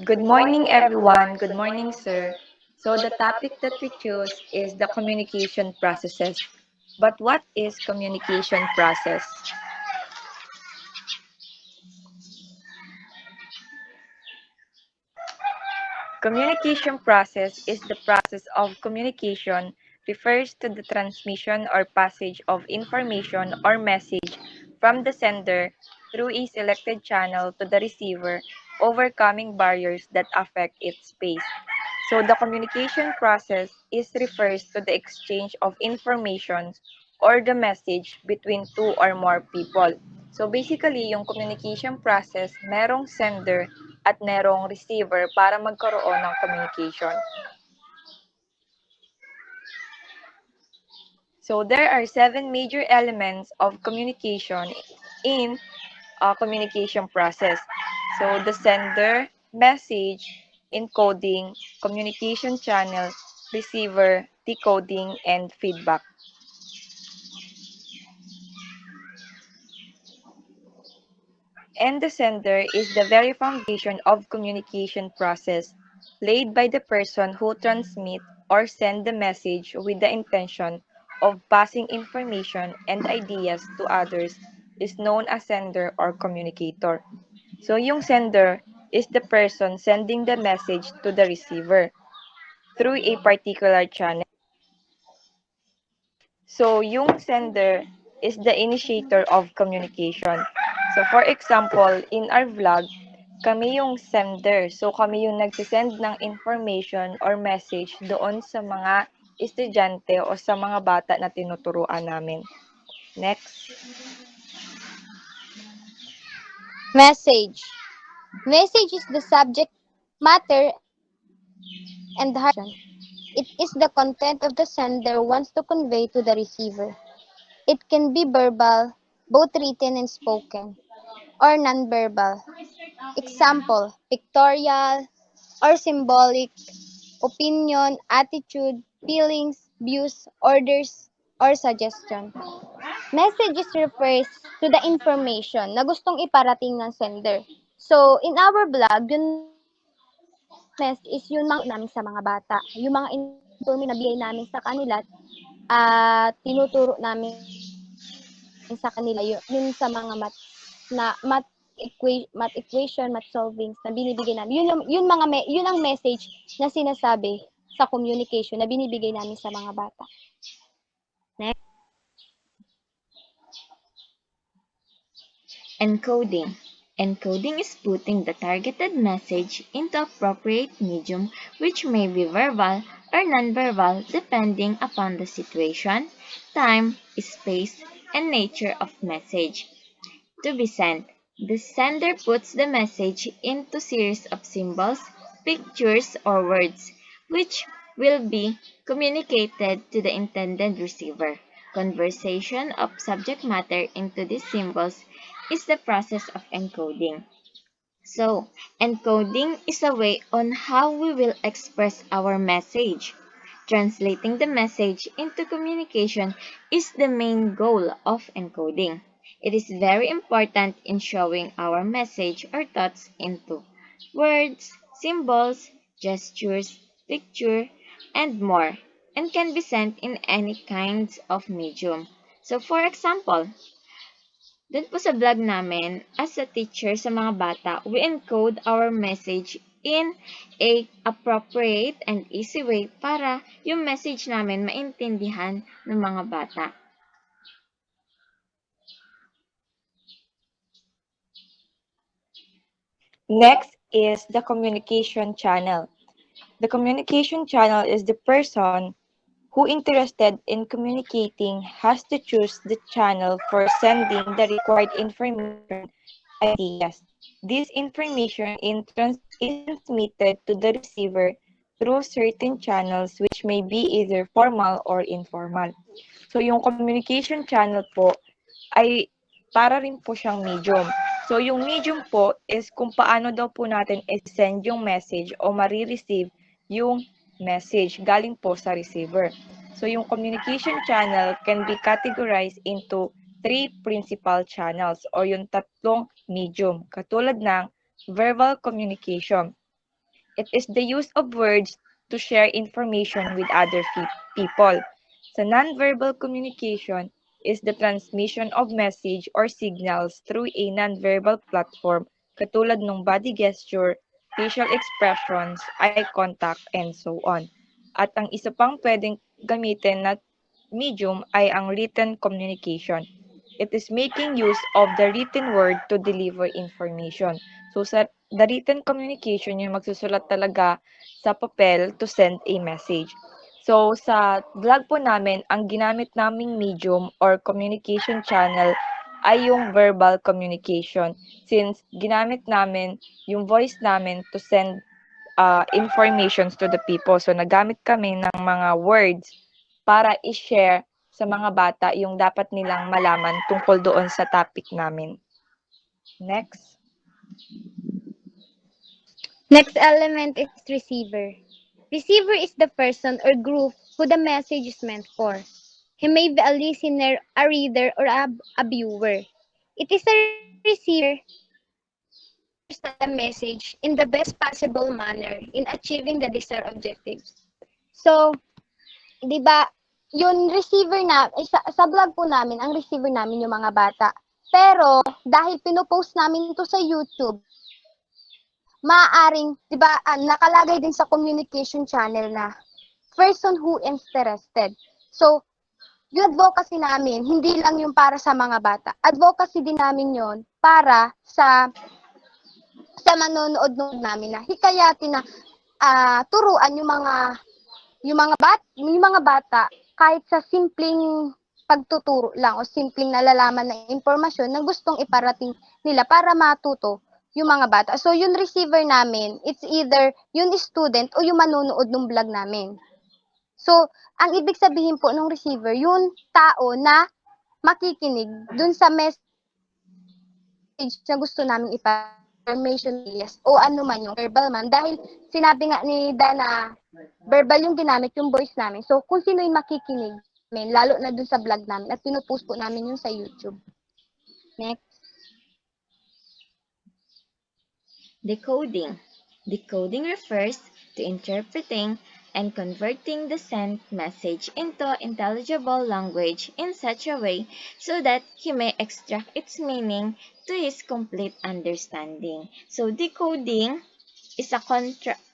Good morning, everyone. Good morning, sir. So, the topic that we choose is the communication processes. But what is communication process? Communication process is the process of communication, refers to the transmission or passage of information or message from the sender through a selected channel to the receiver, overcoming barriers that affect its pace. So the communication process is refers to the exchange of information or the message between two or more people. So basically, yung communication process, merong sender at merong receiver para magkaroon ng communication. So there are seven major elements of communication in a communication process. So the sender, message, encoding, communication channel, receiver, decoding, and feedback. And the sender is the very foundation of communication process, laid by the person who transmit or send the message with the intention of passing information and ideas to others is known as sender or communicator. So yung sender is the person sending the message to the receiver through a particular channel. So yung sender is the initiator of communication. So for example, in our vlog, kami yung sender. So kami yung nagsisend ng information or message doon sa mga estudyante o sa mga bata na tinuturuan namin. Next. Message. Message is the subject matter and the heart of communication. It is the content of the sender wants to convey to the receiver. It can be verbal, both written and spoken, or nonverbal. Example, pictorial or symbolic, opinion, attitude, feelings, views, orders, or suggestion. Messages refers to the information na gustong iparating ng sender. So, in our vlog, yung message is yung mga namin sa mga bata. Yung mga information na bigay namin sa kanila at tinuturo namin sa kanila yun sa mga math equation, math solvings na binibigay namin. Yun ang message na sinasabi sa communication na binibigay namin sa mga bata. Next. Encoding. Encoding is putting the targeted message into appropriate medium, which may be verbal or nonverbal depending upon the situation, time, space, and nature of message. To be sent, the sender puts the message into series of symbols, pictures, or words, which will be communicated to the intended receiver. Conversion of subject matter into these symbols is the process of encoding. So, encoding is a way on how we will express our message. Translating the message into communication is the main goal of encoding. It is very important in showing our message or thoughts into words, symbols, gestures, picture, and more, and can be sent in any kinds of medium. So, for example, dun po sa vlog namin, as a teacher sa mga bata, we encode our message in a appropriate and easy way para yung message namin maintindihan ng mga bata. Next is the communication channel. The communication channel is the person who interested in communicating has to choose the channel for sending the required information and ideas. This information is transmitted to the receiver through certain channels which may be either formal or informal. So yung communication channel po ay para rin po siyang medium. So yung medium po is kung paano daw po natin i-send yung message o marireceive yung message galing po sa receiver. So yung communication channel can be categorized into three principal channels o yung tatlong medium, katulad ng verbal communication. It is the use of words to share information with other people. Sa nonverbal communication is the transmission of message or signals through a nonverbal platform katulad ng body gesture, facial expressions, eye contact, and so on. At ang isa pang pwedeng gamitin na medium ay ang written communication. It is making use of the written word to deliver information. So sa the written communication, yung magsusulat talaga sa papel to send a message. So sa vlog po namin, ang ginamit naming medium or communication channel ay yung verbal communication since ginamit namin yung voice namin to send informations to the people. So nagamit kami ng mga words para i-share sa mga bata yung dapat nilang malaman tungkol doon sa topic namin. Next. Next element is receiver. Receiver is the person or group who the message is meant for. He may be a listener, a reader, or a viewer. It is a receiver who understands the message in the best possible manner in achieving the desired objectives. So, di ba, yung receiver na, sa vlog po namin, ang receiver namin yung mga bata. Pero, dahil pinopost namin to sa YouTube, maaaring, di ba, nakalagay din sa communication channel na person who interested. So, yung advocacy namin, hindi lang yung para sa mga bata. Advocacy din namin yon para sa manonood namin na hikayatin na turuan yung mga bata kahit sa simpleng pagtuturo lang o simpleng nalalaman na impormasyon na gustong iparating nila para matuto yung mga bata. So, yung receiver namin, it's either yung student o yung manonood ng vlog namin. So, ang ibig sabihin po ng receiver, yung tao na makikinig dun sa message na gusto namin information yes, o ano man yung verbal man. Dahil sinabi nga ni Dana, verbal yung ginamit, yung voice namin. So, kung sino yung makikinig, lalo na dun sa vlog namin, at pinupost po namin yun sa YouTube. Next. Decoding. Decoding refers to interpreting and converting the sent message into intelligible language in such a way so that he may extract its meaning to his complete understanding. So decoding is a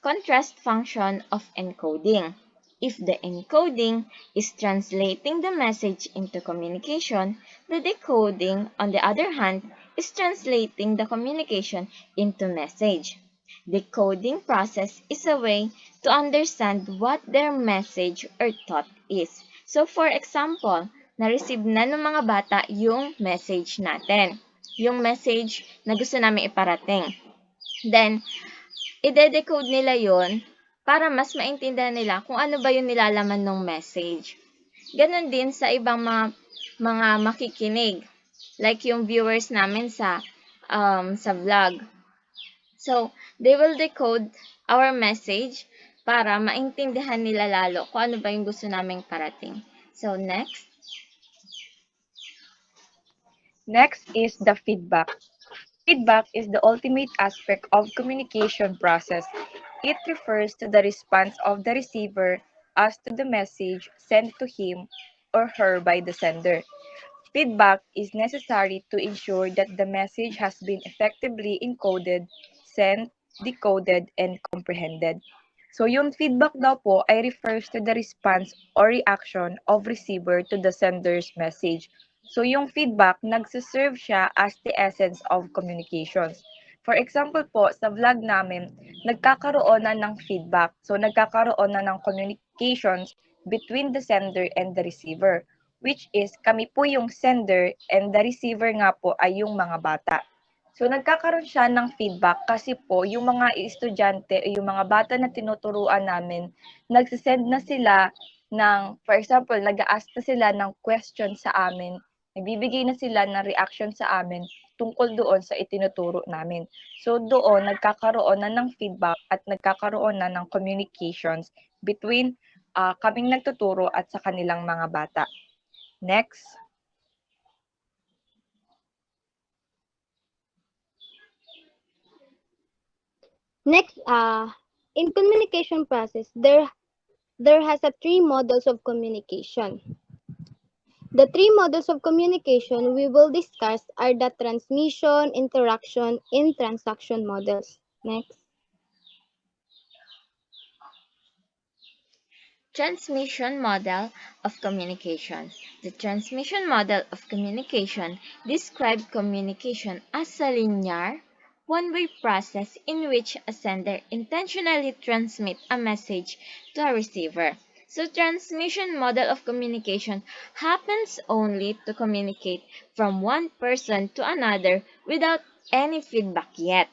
contrast function of encoding. If the encoding is translating the message into communication, the decoding, on the other hand, is translating the communication into message. The coding process is a way to understand what their message or thought is. So for example, na-receive na ng mga bata yung message natin. Yung message na gusto namin iparating. Then, ide-decode nila yon para mas maintindihan nila kung ano ba yung nilalaman ng message. Ganon din sa ibang mga makikinig. Like yung viewers namin sa vlog. So, they will decode our message para maintindihan nila lalo kung ano ba yung gusto naming parating. So, next. Next is the feedback. Feedback is the ultimate aspect of communication process. It refers to the response of the receiver as to the message sent to him or her by the sender. Feedback is necessary to ensure that the message has been effectively encoded, sent, decoded, and comprehended. So yung feedback daw po ay refers to the response or reaction of receiver to the sender's message. So yung feedback, nagsiserve siya as the essence of communications. For example po, sa vlog namin, nagkakaroon na ng feedback. So nagkakaroon na ng communications between the sender and the receiver, which is kami po yung sender and the receiver nga po ay yung mga bata. So nagkakaroon siya ng feedback kasi po yung mga estudyante o yung mga bata na tinuturuan namin, nagsisend na sila ng, for example, nag-a-ask na sila ng question sa amin, nagbibigay na sila ng reaction sa amin tungkol doon sa itinuturo namin. So doon, nagkakaroon na ng feedback at nagkakaroon na ng communications between kaming nagtuturo at sa kanilang mga bata. Next. Next, In communication process, there has a three models of communication. The three models of communication we will discuss are the transmission, interaction, and transaction models. Next. Transmission model of communication. The transmission model of communication describes communication as a linear, one-way process in which a sender intentionally transmits a message to a receiver. So transmission model of communication happens only to communicate from one person to another without any feedback yet.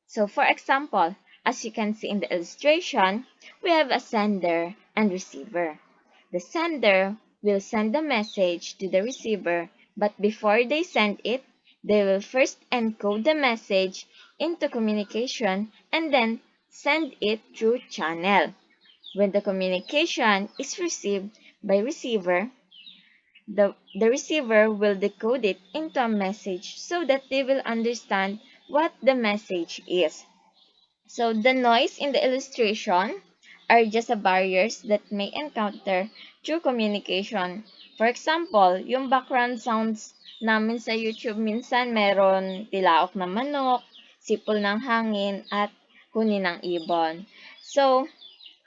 So for example, as you can see in the illustration, we have a sender and receiver. The sender will send the message to the receiver, but before they send it, they will first encode the message into communication and then send it through channel. When the communication is received by receiver, the receiver will decode it into a message so that they will understand what the message is. So the noise in the illustration are just a barriers that may encounter through communication. For example, yung background sounds namin sa YouTube minsan meron tilaok ng manok, sipol ng hangin, at huni ng ibon. So,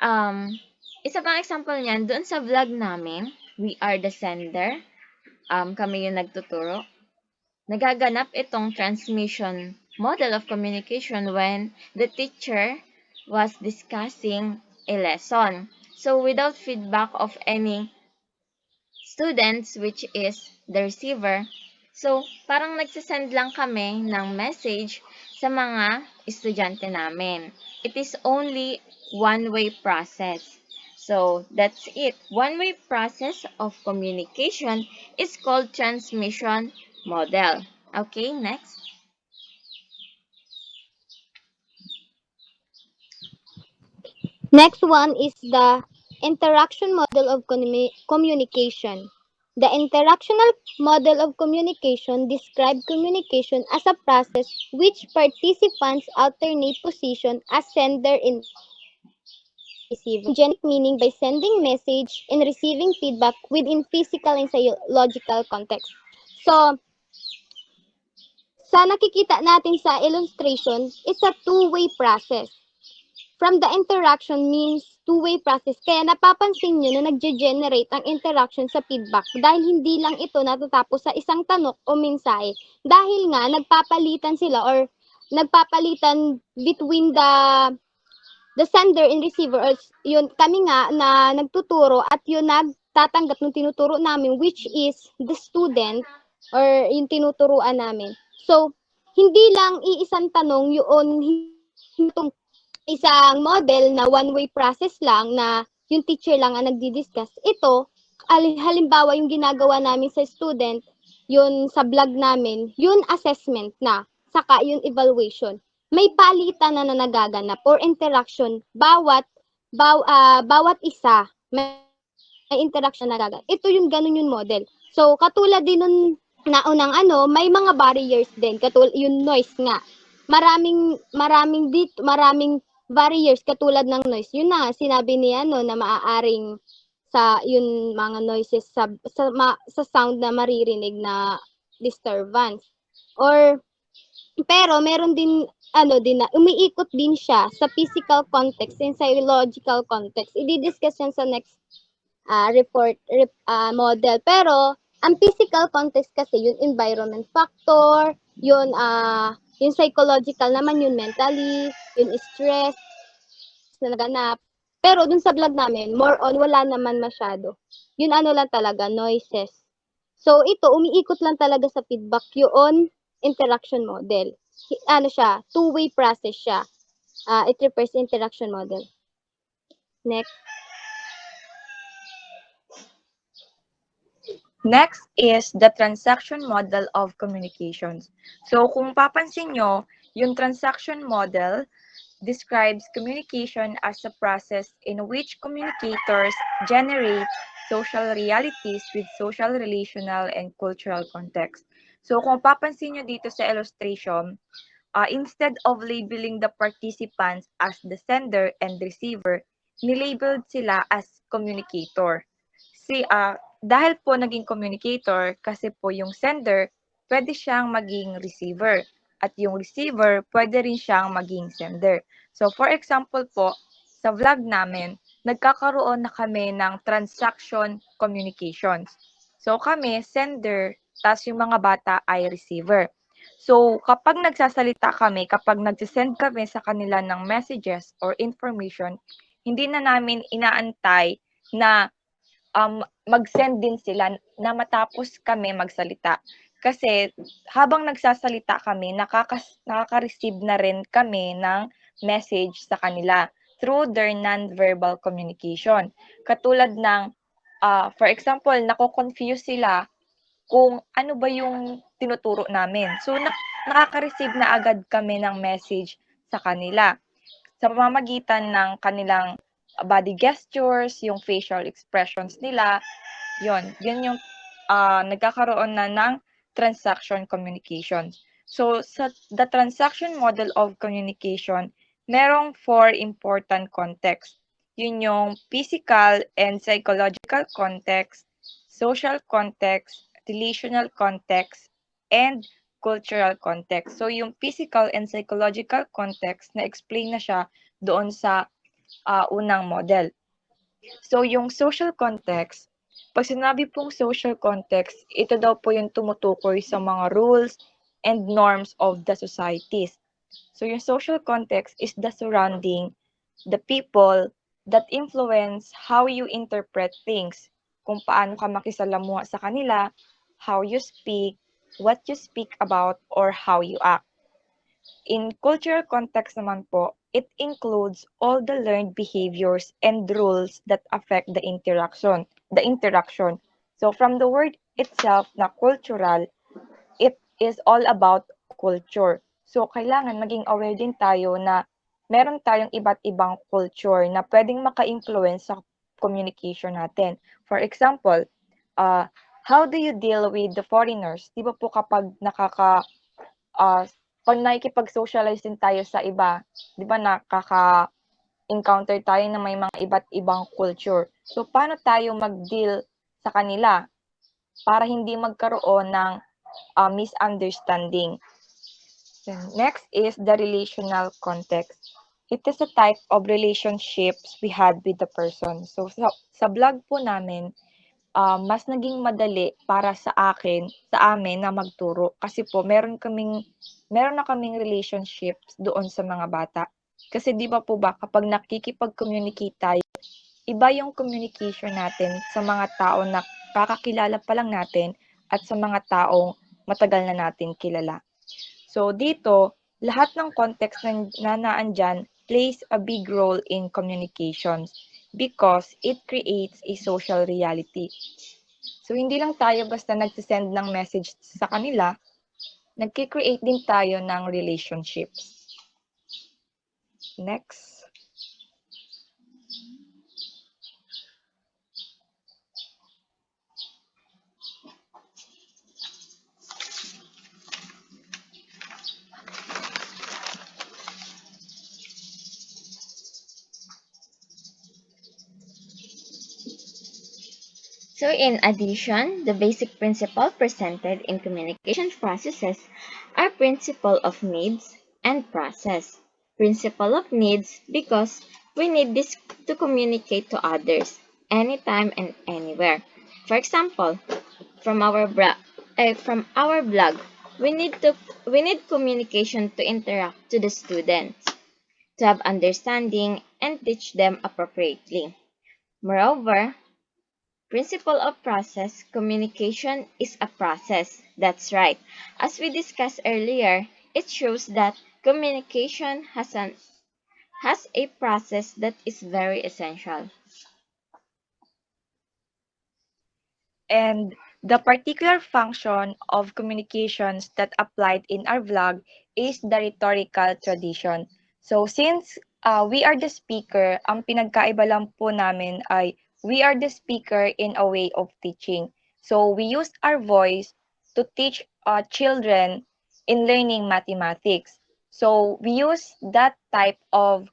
um, isa pang example niyan, doon sa vlog namin, we are the sender, kami yung nagtuturo. Nagaganap itong transmission model of communication when the teacher was discussing a lesson. So without feedback of any students, which is the receiver, so parang nagsisend lang kami ng message sa mga estudyante namin. It is only one-way process. So that's it. One-way process of communication is called transmission model. Okay, next. Next one is the interaction model of communication. The interactional model of communication describes communication as a process which participants alternate position as sender and receiver, expressing genetic meaning by sending message and receiving feedback within physical and psychological context. So, sa nakikita natin sa illustration, it's a two-way process. From the interaction means two-way process. Kaya napapansin nyo na nagge-generate ang interaction sa feedback dahil hindi lang ito natatapos sa isang tanok o mensahe. Dahil nga nagpapalitan sila or nagpapalitan between the sender and receiver or yun kami nga na nagtuturo at yun nagtatanggap ng tinuturo namin which is the student or yung tinuturuan namin. So, hindi lang iisang tanong yun, hindi itong isang model na one-way process lang na yung teacher lang ang nagdi-discuss. Ito, halimbawa yung ginagawa namin sa student, yun sa vlog namin, yun assessment na, saka yun evaluation. May palitan na nagaganap or interaction bawat isa may interaction na nagaganap. Ito yung ganun yung model. So katulad din nun naunang may mga barriers din katulad yung noise nga. Maraming barriers katulad ng noise. Yun na sinabi ni na maaaring sa yun mga noises sa sound na maririnig na disturbance. Or pero meron din din na umiikot din siya sa physical context and psychological context. I-discuss yan sa next model. Pero ang physical context kasi yung environment factor, yung psychological naman yung mentally, yung stress na naganap. Pero dun sa vlog namin, more on wala naman masyado. Yun lang talaga, noises. So ito, umiikot lang talaga sa feedback yun interaction model. Siya, two-way process siya. It refers interaction model. Next. Next is the transaction model of communications. So kung papansin nyo, yung transaction model describes communication as a process in which communicators generate social realities with social, relational, and cultural context. So kung papansin nyo dito sa illustration, Instead of labeling the participants as the sender and receiver, nilabeled sila as communicator. Dahil po naging communicator, kasi po yung sender, pwede siyang maging receiver. At yung receiver, pwede rin siyang maging sender. So, for example po, sa vlog namin, nagkakaroon na kami ng transaction communications. So, kami, sender, tas yung mga bata ay receiver. So, kapag nagsasalita kami, kapag nagsisend kami sa kanila ng messages or information, hindi na namin inaantay na mag-send din sila na matapos kami magsalita. Kasi habang nagsasalita kami, nakaka-receive na rin kami ng message sa kanila through their non-verbal communication. Katulad ng, for example, nako-confuse sila kung ano ba yung tinuturo namin. So, nakaka-receive na agad kami ng message sa kanila sa pamamagitan ng kanilang body gestures, yung facial expressions nila, yun yung nagkakaroon na ng transaction communication. So, sa the transaction model of communication, merong four important context. Yun yung physical and psychological context, social context, relational context, and cultural context. So, yung physical and psychological context, na-explain na siya doon sa unang model. So, yung social context, pag sinabi pong social context, ito daw po yung tumutukoy sa mga rules and norms of the societies. So, yung social context is the surrounding, the people that influence how you interpret things, kung paano ka makisalamuha sa kanila, how you speak, what you speak about, or how you act. In cultural context naman po, it includes all the learned behaviors and rules that affect the interaction. So from the word itself na cultural, it is all about culture. So kailangan maging aware din tayo na meron tayong iba't ibang culture na pwedeng maka-influence sa communication natin. For example, how do you deal with the foreigners? Di ba po kapag ah, pag nakikipag-socialize din tayo sa iba, 'di ba nakaka-encounter tayo na may mga iba't ibang culture. So, paano tayo mag-deal sa kanila para hindi magkaroon ng misunderstanding? Then, next is the relational context. It is a type of relationships we had with the person. So, sa vlog po namin, mas naging madali para sa amin na magturo kasi po meron na kaming relationships doon sa mga bata. Kasi 'di ba po ba kapag nakikipag-communicate tayo, iba yung communication natin sa mga tao na kakakilala pa lang natin at sa mga taong matagal na natin kilala. So dito, lahat ng context na naandyan plays a big role in communications because it creates a social reality. So, hindi lang tayo basta nagsisend ng message sa kanila, nagki-create din tayo ng relationships. Next. So in addition, the basic principle presented in communication processes are principle of needs and process. Principle of needs because we need this to communicate to others anytime and anywhere. For example, from our blog, we need communication to interact to the students, to have understanding and teach them appropriately. Moreover, principle of process, communication is a process. That's right. As we discussed earlier, it shows that communication has a process that is very essential. And the particular function of communications that applied in our vlog is the rhetorical tradition. So since we are the speaker, ang pinagkaiba lang po namin ay we are the speaker in a way of teaching. So we use our voice to teach children in learning mathematics. So we use that type of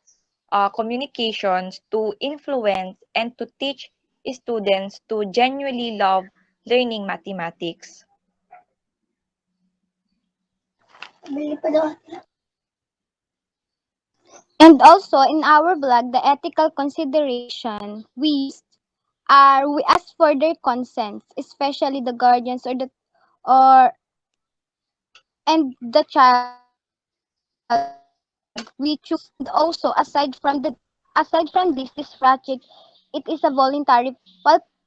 communications to influence and to teach students to genuinely love learning mathematics. And also in our blog, the ethical consideration we used are we ask for their consents, especially the guardians or and the child we choose to teach. And also aside from this project, it is a voluntary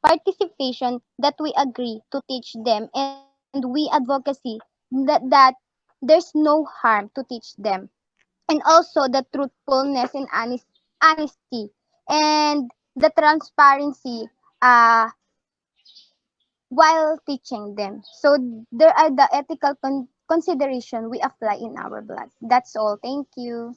participation that we agree to teach them, and we advocacy that there's no harm to teach them. And also the truthfulness and honesty and the transparency uh, while teaching them. So there are the ethical consideration we apply in our blog. That's all. Thank you.